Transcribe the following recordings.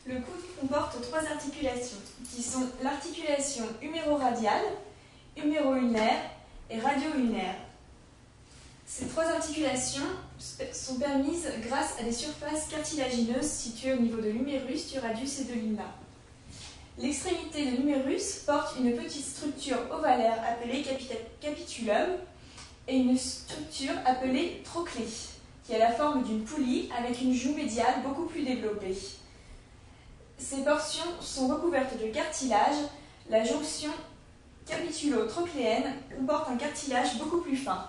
Le coude comporte trois articulations, qui sont l'articulation huméroradiale, huméro-ulnaire et radio-ulnaire. Ces trois articulations sont permises grâce à des surfaces cartilagineuses situées au niveau de l'humérus, du radius et de l'ulna. L'extrémité de l'humérus porte une petite structure ovalaire appelée capitulum et une structure appelée trochlée, qui a la forme d'une poulie avec une joue médiale beaucoup plus développée. Ces portions sont recouvertes de cartilage. La jonction capitulo-trochléenne comporte un cartilage beaucoup plus fin.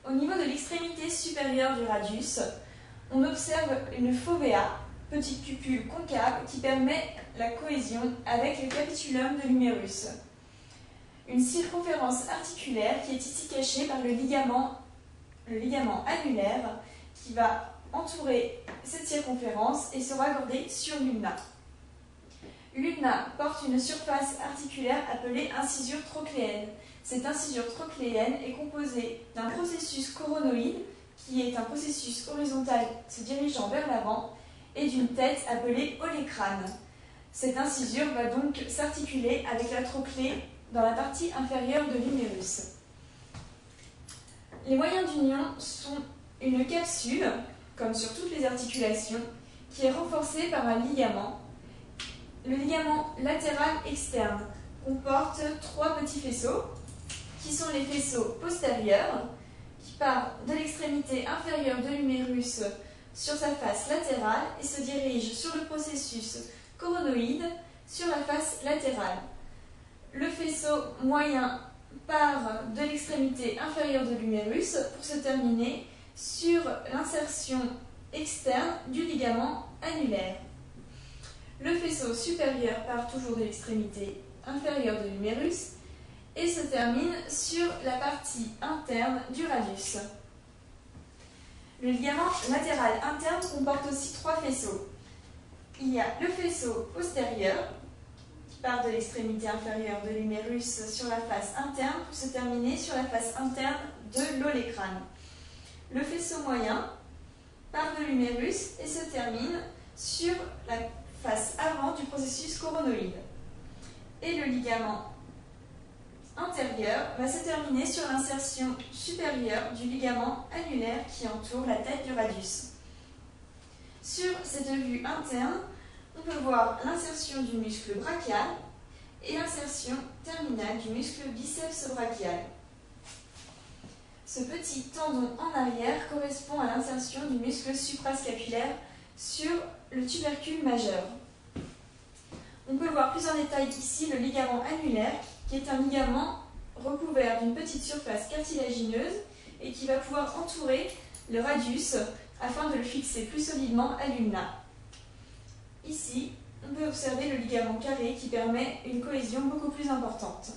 Au niveau de l'extrémité supérieure du radius, on observe une fovea, petite cupule concave qui permet la cohésion avec le capitulum de l'humérus. Une circonférence articulaire qui est ici cachée par le ligament annulaire qui va entourer cette circonférence et se raccorder sur l'ulna. L'ulna porte une surface articulaire appelée incisure trochléenne. Cette incisure trochléenne est composée d'un processus coronoïde, qui est un processus horizontal se dirigeant vers l'avant, et d'une tête appelée olécrane. Cette incisure va donc s'articuler avec la trochlée dans la partie inférieure de l'humérus. Les moyens d'union sont une capsule, comme sur toutes les articulations, qui est renforcée par un ligament. Le ligament latéral externe comporte trois petits faisceaux, qui sont les faisceaux postérieurs, qui partent de l'extrémité inférieure de l'humérus sur sa face latérale et se dirigent sur le processus coronoïde sur la face latérale. Le faisceau moyen part de l'extrémité inférieure de l'humérus pour se terminer sur l'insertion externe du ligament annulaire. Le faisceau supérieur part toujours de l'extrémité inférieure de l'humérus et se termine sur la partie interne du radius. Le ligament latéral interne comporte aussi trois faisceaux. Il y a le faisceau postérieur qui part de l'extrémité inférieure de l'humérus sur la face interne pour se terminer sur la face interne de l'olécrane. Le faisceau moyen part de l'humérus et se termine sur la face avant du processus coronoïde. Et le ligament antérieur va se terminer sur l'insertion supérieure du ligament annulaire qui entoure la tête du radius. Sur cette vue interne, on peut voir l'insertion du muscle brachial et l'insertion terminale du muscle biceps brachial. Ce petit tendon en arrière correspond à l'insertion du muscle suprascapulaire sur le tubercule majeur. On peut voir plus en détail ici le ligament annulaire, qui est un ligament recouvert d'une petite surface cartilagineuse et qui va pouvoir entourer le radius afin de le fixer plus solidement à l'ulna. Ici, on peut observer le ligament carré qui permet une cohésion beaucoup plus importante.